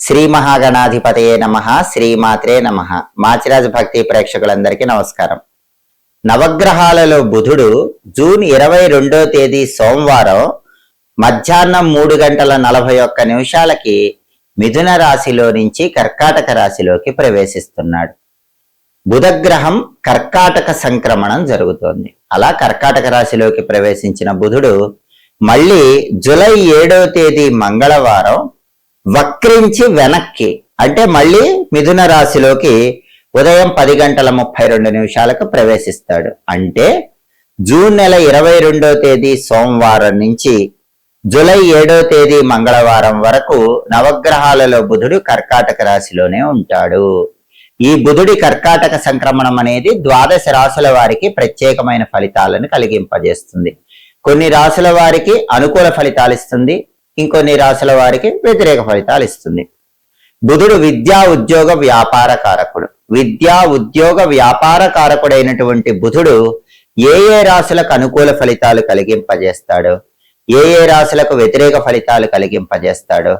శ్రీ మహాగణాధిపతయే నమః, శ్రీమాత్రే నమః. మాచిరాజ భక్తి ప్రేక్షకులందరికీ నమస్కారం. నవగ్రహాలలో బుధుడు జూన్ 22వ తేదీ సోమవారం మధ్యాహ్నం 3:41 మిథున రాశిలో నుంచి కర్కాటక రాశిలోకి ప్రవేశిస్తున్నాడు. బుధగ్రహం కర్కాటక సంక్రమణం జరుగుతోంది. అలా కర్కాటక రాశిలోకి ప్రవేశించిన బుధుడు మళ్ళీ జూలై 7వ తేదీ మంగళవారం వక్రించి వెనక్కి అంటే మళ్ళీ మిథున రాశిలోకి ఉదయం 10:32 ప్రవేశిస్తాడు. అంటే జూన్ నెల 22వ తేదీ సోమవారం నుంచి జూలై 7వ తేదీ మంగళవారం వరకు నవగ్రహాలలో బుధుడు కర్కాటక రాశిలోనే ఉంటాడు. ఈ బుధుడి కర్కాటక సంక్రమణం అనేది 12 రాశుల వారికి ప్రత్యేకమైన ఫలితాలను కలిగింపజేస్తుంది. కొన్ని రాశుల వారికి అనుకూల ఫలితాలు ఇస్తుంది, ఇంకొన్ని రాశుల వారికి వ్యతిరేక ఫలితాలు ఇస్తుంది. బుధుడు విద్యా ఉద్యోగ వ్యాపార కారకుడు. విద్యా ఉద్యోగ వ్యాపార కారకుడైనటువంటి బుధుడు ఏ రాశులకు అనుకూల ఫలితాలు కలిగింపజేస్తాడో, ఏ రాశులకు వ్యతిరేక ఫలితాలు కలిగింపజేస్తాడో,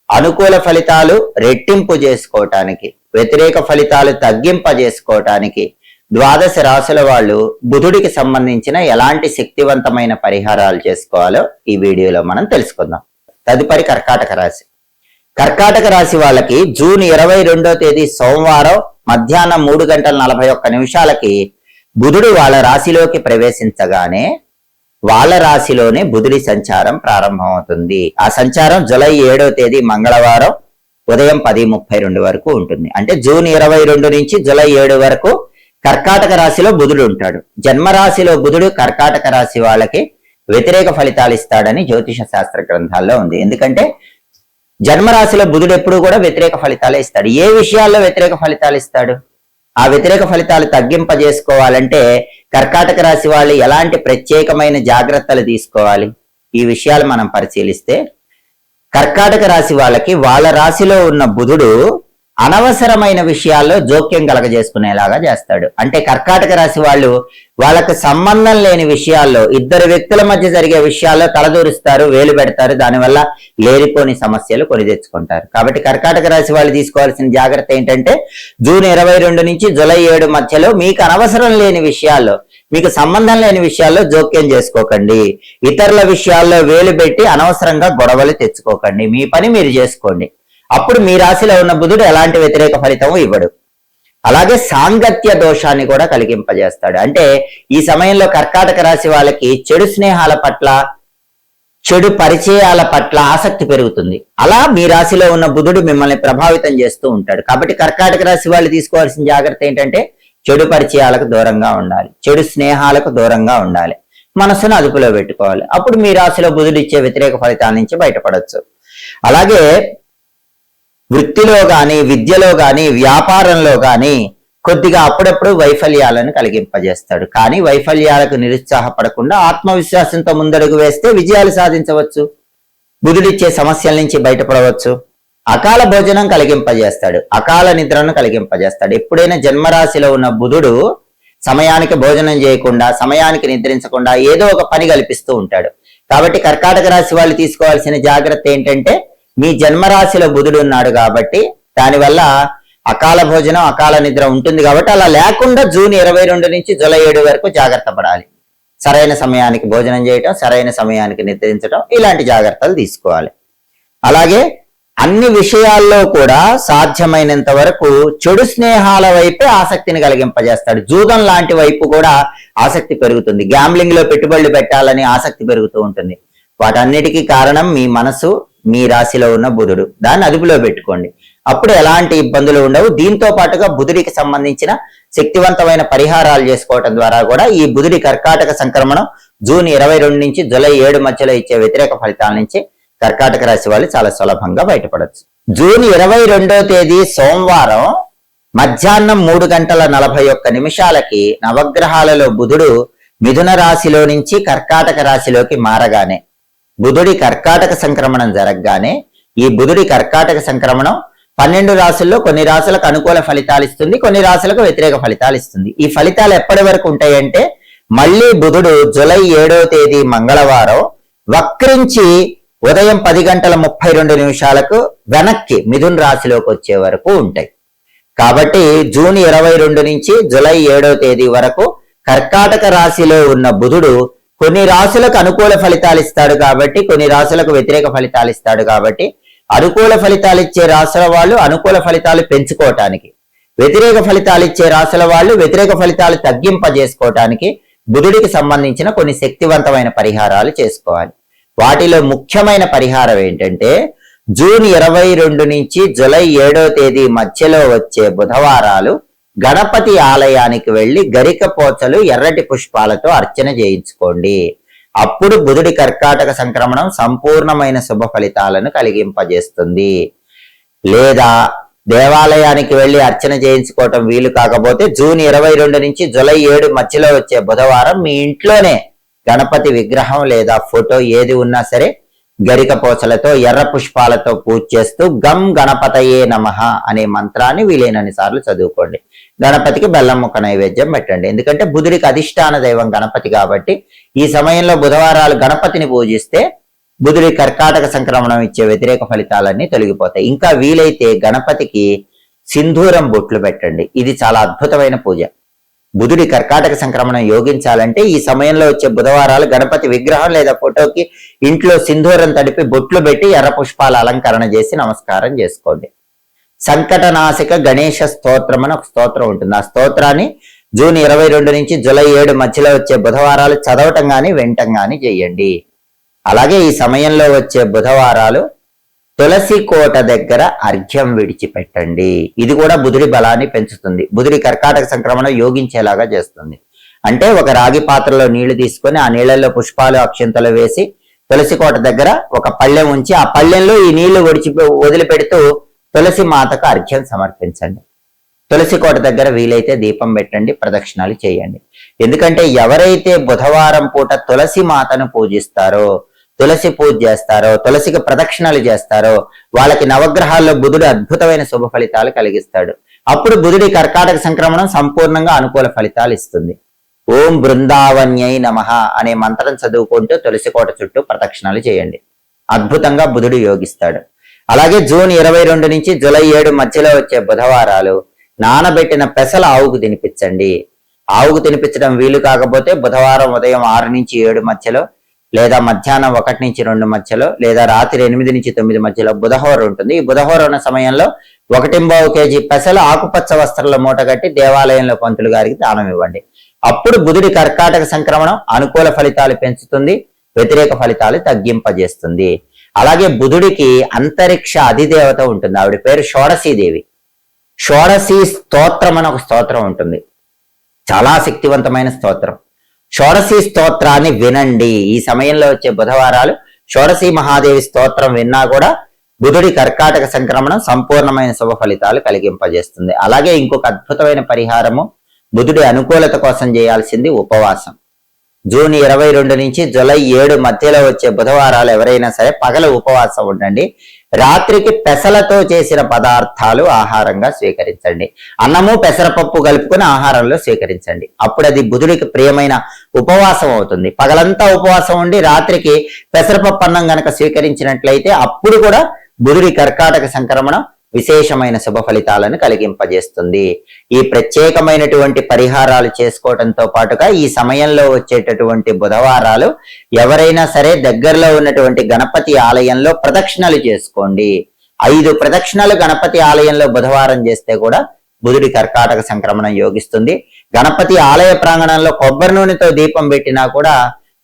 అనుకూల ఫలితాలు రెట్టింపు చేసుకోవటానికి, వ్యతిరేక ఫలితాలు తగ్గింపజేసుకోవటానికి 12 రాశుల వాళ్ళు బుధుడికి సంబంధించిన ఎలాంటి శక్తివంతమైన పరిహారాలు చేసుకోవాలో ఈ వీడియోలో మనం తెలుసుకుందాం. తదుపరి కర్కాటక రాశి. కర్కాటక రాశి వాళ్ళకి జూన్ 22వ తేదీ సోమవారం మధ్యాహ్నం 3:41 బుధుడు వాళ్ళ రాశిలోకి ప్రవేశించగానే వాళ్ళ రాశిలోనే బుధుడి సంచారం ప్రారంభమవుతుంది. ఆ సంచారం జూలై 7వ తేదీ మంగళవారం ఉదయం 10:32 వరకు ఉంటుంది. అంటే జూన్ 22 నుంచి జూలై 7 వరకు కర్కాటక రాశిలో బుధుడు ఉంటాడు. జన్మరాశిలో బుధుడు కర్కాటక రాశి వాళ్ళకి వ్యతిరేక ఫలితాలు ఇస్తాడని జ్యోతిష శాస్త్ర గ్రంథాల్లో ఉంది. ఎందుకంటే జన్మరాశిలో బుధుడు ఎప్పుడు కూడా వ్యతిరేక ఫలితాలే ఇస్తాడు. ఏ విషయాల్లో వ్యతిరేక ఫలితాలు ఇస్తాడు? ఆ వ్యతిరేక ఫలితాలు తగ్గింపజేసుకోవాలంటే కర్కాటక రాశి వాళ్ళు ఎలాంటి ప్రత్యేకమైన జాగ్రత్తలు తీసుకోవాలి? ఈ విషయాలు మనం పరిశీలిస్తే కర్కాటక రాశి వాళ్ళకి వాళ్ళ రాశిలో ఉన్న బుధుడు అనవసరమైన విషయాల్లో జోక్యం కలగజేసుకునేలాగా చేస్తాడు. అంటే కర్కాటక రాశి వాళ్ళు వాళ్ళకు సంబంధం లేని విషయాల్లో, ఇద్దరు వ్యక్తుల మధ్య జరిగే విషయాల్లో తలదూరుస్తారు, వేలు పెడతారు. దానివల్ల లేనిపోని సమస్యలు కొని తెచ్చుకుంటారు. కాబట్టి కర్కాటక రాశి వాళ్ళు తీసుకోవాల్సిన జాగ్రత్త ఏంటంటే జూన్ 22 నుంచి జూలై 7 మధ్యలో మీకు అనవసరం లేని విషయాల్లో, మీకు సంబంధం లేని విషయాల్లో జోక్యం చేసుకోకండి. ఇతరుల విషయాల్లో వేలు పెట్టి అనవసరంగా గొడవలు తెచ్చుకోకండి. మీ పని మీరు చేసుకోండి. అప్పుడు మీ రాశిలో ఉన్న బుధుడు ఎలాంటి వ్యతిరేక ఫలితము ఇవ్వడు. అలాగే సాంగత్య దోషాన్ని కూడా కలిగింపజేస్తాడు. అంటే ఈ సమయంలో కర్కాటక రాశి వాళ్ళకి చెడు స్నేహాల పట్ల, చెడు పరిచయాల పట్ల ఆసక్తి పెరుగుతుంది. అలా మీ రాశిలో ఉన్న బుధుడు మిమ్మల్ని ప్రభావితం చేస్తూ ఉంటాడు. కాబట్టి కర్కాటక రాశి వాళ్ళు తీసుకోవాల్సిన జాగ్రత్త ఏంటంటే చెడు పరిచయాలకు దూరంగా ఉండాలి, చెడు స్నేహాలకు దూరంగా ఉండాలి, మనసును అదుపులో పెట్టుకోవాలి. అప్పుడు మీ రాశిలో బుధుడు ఇచ్చే వ్యతిరేక ఫలితాల నుంచి బయటపడవచ్చు. అలాగే వృత్తిలో గాని, విద్యలో గాని, వ్యాపారంలో గాని కొద్దిగా అప్పుడప్పుడు వైఫల్యాలను కలిగింపజేస్తాడు. కానీ వైఫల్యాలకు నిరుత్సాహపడకుండా ఆత్మవిశ్వాసంతో ముందడుగు వేస్తే విజయాలు సాధించవచ్చు, బుధుడిచ్చే సమస్యల నుంచి బయటపడవచ్చు. అకాల భోజనం కలిగింపజేస్తాడు, అకాల నిద్రను కలిగింపజేస్తాడు. ఎప్పుడైనా జన్మరాశిలో ఉన్న బుధుడు సమయానికి భోజనం చేయకుండా, సమయానికి నిద్రించకుండా ఏదో ఒక పని కల్పిస్తూ ఉంటాడు. కాబట్టి కర్కాటక రాశి వాళ్ళు తీసుకోవాల్సిన జాగ్రత్త ఏంటంటే మీ జన్మరాశిలో బుధుడు ఉన్నాడు కాబట్టి దానివల్ల అకాల భోజనం, అకాల నిద్ర ఉంటుంది. కాబట్టి అలా లేకుండా జూన్ 22 నుంచి జూలై 7 వరకు జాగ్రత్త పడాలి. సరైన సమయానికి భోజనం చేయటం, సరైన సమయానికి నిద్రించడం, ఇలాంటి జాగ్రత్తలు తీసుకోవాలి. అలాగే అన్ని విషయాల్లో కూడా సాధ్యమైనంత వరకు చెడు స్నేహాల వైపే ఆసక్తిని కలిగింపజేస్తాడు. జూదం లాంటి వైపు కూడా ఆసక్తి పెరుగుతుంది. గ్యాంబ్లింగ్ లో పెట్టుబడులు పెట్టాలని ఆసక్తి పెరుగుతూ ఉంటుంది. వాటన్నిటికీ కారణం మీ మనసు, మీ రాశిలో ఉన్న బుధుడు. దాన్ని అదుపులో పెట్టుకోండి. అప్పుడు ఎలాంటి ఇబ్బందులు ఉండవు. దీంతో పాటుగా బుధుడికి సంబంధించిన శక్తివంతమైన పరిహారాలు చేసుకోవటం ద్వారా కూడా ఈ బుధుడి కర్కాటక సంక్రమణం జూన్ 22 నుంచి జూలై 7 మధ్యలో ఇచ్చే వ్యతిరేక ఫలితాల నుంచి కర్కాటక రాశి వాళ్ళు చాలా సులభంగా బయటపడవచ్చు. జూన్ 22వ తేదీ సోమవారం మధ్యాహ్నం 3:41 నవగ్రహాలలో బుధుడు మిథున రాశిలో నుంచి కర్కాటక రాశిలోకి మారగానే, బుధుడి కర్కాటక సంక్రమణం జరగగానే, ఈ బుధుడి కర్కాటక సంక్రమణం 12 రాశుల్లో కొన్ని రాశులకు అనుకూల ఫలితాలు ఇస్తుంది, కొన్ని రాశులకు వ్యతిరేక ఫలితాలు ఇస్తుంది. ఈ ఫలితాలు ఎప్పటి వరకు ఉంటాయంటే మళ్ళీ బుధుడు జూలై 7వ తేదీ మంగళవారం వక్రించి ఉదయం 10:32 వెనక్కి మిథున్ రాశిలోకి వచ్చే వరకు ఉంటాయి. కాబట్టి జూన్ 22 నుంచి జూలై 7వ తేదీ వరకు కర్కాటక రాశిలో ఉన్న బుధుడు కొన్ని రాశులకు అనుకూల ఫలితాలు ఇస్తాడు కాబట్టి, కొన్ని రాశులకు వ్యతిరేక ఫలితాలు ఇస్తాడు కాబట్టి, అనుకూల ఫలితాలు ఇచ్చే రాశుల వాళ్ళు అనుకూల ఫలితాలు పెంచుకోవటానికి, వ్యతిరేక ఫలితాలు ఇచ్చే రాశుల వాళ్ళు వ్యతిరేక ఫలితాలు తగ్గింపజేసుకోవటానికి బుధుడికి సంబంధించిన కొన్ని శక్తివంతమైన పరిహారాలు చేసుకోవాలి. వాటిలో ముఖ్యమైన పరిహారం ఏంటంటే, జూన్ 22 నుంచి జూలై 7వ తేదీ మధ్యలో వచ్చే బుధవారాలు గణపతి ఆలయానికి వెళ్లి గరిక పోచలు ఎర్రటి పుష్పాలతో అర్చన చేయించుకోండి. అప్పుడు బుధుడి కర్కాటక సంక్రమణం సంపూర్ణమైన శుభ ఫలితాలను కలిగింపజేస్తుంది. లేదా దేవాలయానికి వెళ్లి అర్చన చేయించుకోవటం వీలు కాకపోతే జూన్ 22 నుంచి జూలై 7 మధ్యలో వచ్చే బుధవారం మీ ఇంట్లోనే గణపతి విగ్రహం లేదా ఫోటో ఏది ఉన్నా సరే గరిక పోచలతో ఎర్ర పుష్పాలతో పూజ చేస్తూ గం గణపతయే నమః అనే మంత్రాన్ని వీలైనన్ని సార్లు చదువుకోండి. గణపతికి బెల్లం ముక్క నైవేద్యం పెట్టండి. ఎందుకంటే బుధుడికి అధిష్టాన దైవం గణపతి కాబట్టి ఈ సమయంలో బుధవారాలు గణపతిని పూజిస్తే బుధుడి కర్కాటక సంక్రమణం ఇచ్చే వ్యతిరేక ఫలితాలన్నీ తొలగిపోతాయి. ఇంకా వీలైతే గణపతికి సింధూరం బొట్లు పెట్టండి. ఇది చాలా అద్భుతమైన పూజ. బుధుడి కర్కాటక సంక్రమణం యోగించాలంటే ఈ సమయంలో వచ్చే బుధవారాలు గణపతి విగ్రహం లేదా ఫోటోకి ఇంట్లో సింధూరం తడిపి బొట్లు పెట్టి ఎర్ర పుష్పాల అలంకరణ చేసి నమస్కారం చేసుకోండి. సంకటనాశక గణేష స్తోత్రం అని ఒక స్తోత్రం ఉంటుంది. ఆ స్తోత్రాన్ని జూన్ 22 నుంచి జూలై 7 మధ్యలో వచ్చే బుధవారాలు చదవటం గాని వినటం గాని చేయండి. అలాగే ఈ సమయంలో వచ్చే బుధవారాలు తులసి కోట దగ్గర అర్ఘ్యం విడిచిపెట్టండి. ఇది కూడా బుధుడి బలాన్ని పెంచుతుంది. బుధుడి కర్కాటక సంక్రమణం యోగించేలాగా చేస్తుంది. అంటే ఒక రాగి పాత్రలో నీళ్లు తీసుకొని ఆ నీళ్లలో పుష్పాలు అక్షంతలు వేసి తులసి కోట దగ్గర ఒక పళ్ళెం ఉంచి ఆ పళ్ళెంలో ఈ నీళ్లు వదిలిపెడుతూ తులసి మాతకు అర్ఘ్యం సమర్పించండి. తులసి కోట దగ్గర వీలైతే దీపం పెట్టండి, ప్రదక్షిణాలు చేయండి. ఎందుకంటే ఎవరైతే బుధవారం పూట తులసి మాతను పూజిస్తారో, తులసి పూజ చేస్తారో, తులసికి ప్రదక్షిణలు చేస్తారో వాళ్ళకి నవగ్రహాల్లో బుధుడు అద్భుతమైన శుభ ఫలితాలు కలిగిస్తాడు. అప్పుడు బుధుడి కర్కాటక సంక్రమణం సంపూర్ణంగా అనుకూల ఫలితాలు ఇస్తుంది. ఓం బృందావన్యై నమః అనే మంత్రం చదువుకుంటూ తులసి కోట చుట్టూ ప్రదక్షిణాలు చేయండి. అద్భుతంగా బుధుడు యోగిస్తాడు. అలాగే జూన్ 22 నుంచి జూలై 7 మధ్యలో వచ్చే బుధవారాలు నానబెట్టిన పెసల ఆవుకు తినిపించండి. ఆవుకు తినిపించడం వీలు కాకపోతే బుధవారం ఉదయం 6 నుంచి 7 మధ్యలో, లేదా మధ్యాహ్నం 1 నుంచి 2 మధ్యలో, లేదా రాత్రి 8 నుంచి 9 మధ్యలో బుధహోర ఉంటుంది. ఈ బుధహోర ఉన్న సమయంలో 1.5 kg పెసలు ఆకుపచ్చ వస్త్రంలో మూటగట్టి దేవాలయంలో పంతులు గారికి దానం ఇవ్వండి. అప్పుడు బుధుడి కర్కాటక సంక్రమణం అనుకూల ఫలితాలు పెంచుతుంది, వ్యతిరేక ఫలితాలు తగ్గింపజేస్తుంది. అలాగే బుధుడికి అంతరిక్ష అధిదేవత ఉంటుంది. ఆవిడ పేరు షోడశీదేవి. షోడశీ స్తోత్రం అని ఒక స్తోత్రం ఉంటుంది. చాలా శక్తివంతమైన స్తోత్రం. షోడశీ స్తోత్రాన్ని వినండి. ఈ సమయంలో వచ్చే బుధవారాలు షోడశీ మహాదేవి స్తోత్రం విన్నా కూడా బుధుడి కర్కాటక సంక్రమణం సంపూర్ణమైన శుభ ఫలితాలు కలిగింపజేస్తుంది. అలాగే ఇంకొక అద్భుతమైన పరిహారము, బుధుడి అనుకూలత కోసం చేయాల్సింది ఉపవాసం. జూన్ 22 నుంచి జూలై 7 మధ్యలో వచ్చే బుధవారాలు ఎవరైనా సరే పగల ఉపవాసం ఉండండి. రాత్రికి పెసలతో చేసిన పదార్థాలు ఆహారంగా స్వీకరించండి. అన్నము పెసరపప్పు కలుపుకొని ఆహారంలో స్వీకరించండి. అప్పుడు అది బుధుడికి ప్రియమైన ఉపవాసం అవుతుంది. పగలంతా ఉపవాసం ఉండి రాత్రికి పెసరపప్పు అన్నం గనక స్వీకరించినట్లయితే అప్పుడు కూడా బుధుడి కర్కాటక సంక్రమణం విశేషమైన శుభ ఫలితాలను కలిగింపజేస్తుంది. ఈ ప్రత్యేకమైనటువంటి పరిహారాలు చేసుకోవడంతో పాటుగా ఈ సమయంలో వచ్చేటటువంటి బుధవారాలు ఎవరైనా సరే దగ్గరలో ఉన్నటువంటి గణపతి ఆలయంలో ప్రదక్షిణలు చేసుకోండి. 5 ప్రదక్షిణలు గణపతి ఆలయంలో బుధవారం చేస్తే కూడా బుధుడి కర్కాటక సంక్రమణం యోగిస్తుంది. గణపతి ఆలయ ప్రాంగణంలో కొబ్బరి నూనెతో దీపం పెట్టినా కూడా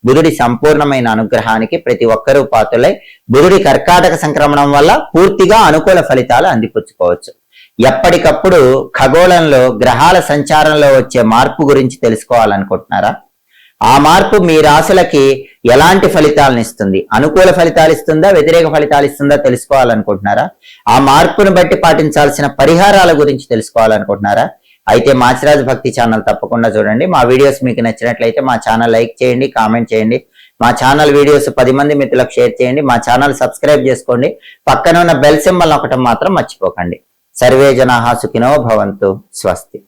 బుధుడి సంపూర్ణమైన అనుగ్రహానికి ప్రతి ఒక్కరూ పాత్రులై బుధుడి కర్కాటక సంక్రమణం వల్ల పూర్తిగా అనుకూల ఫలితాలు అందిపుచ్చుకోవచ్చు. ఎప్పటికప్పుడు ఖగోళంలో గ్రహాల సంచారంలో వచ్చే మార్పు గురించి తెలుసుకోవాలనుకుంటున్నారా? ఆ మార్పు మీ రాశులకి ఎలాంటి ఫలితాలను ఇస్తుంది, అనుకూల ఫలితాలు ఇస్తుందా, వ్యతిరేక ఫలితాలు ఇస్తుందా తెలుసుకోవాలనుకుంటున్నారా? ఆ మార్పును బట్టి పాటించాల్సిన పరిహారాల గురించి తెలుసుకోవాలనుకుంటున్నారా? అయితే మాచిరాజు భక్తి ఛానల్ తప్పకుండా చూడండి. మా వీడియోస్ మీకు నచ్చినట్లయితే మా ఛానల్ లైక్ చేయండి, కామెంట్ చేయండి. మా ఛానల్ వీడియోస్ 10 మంది మిత్రులకు షేర్ చేయండి. మా ఛానల్ సబ్స్క్రైబ్ చేసుకోండి. పక్కన ఉన్న బెల్ సింబల్ నొక్కటం మాత్రం మర్చిపోకండి. సర్వే జనాః సుఖినో భవంతు. స్వస్తి.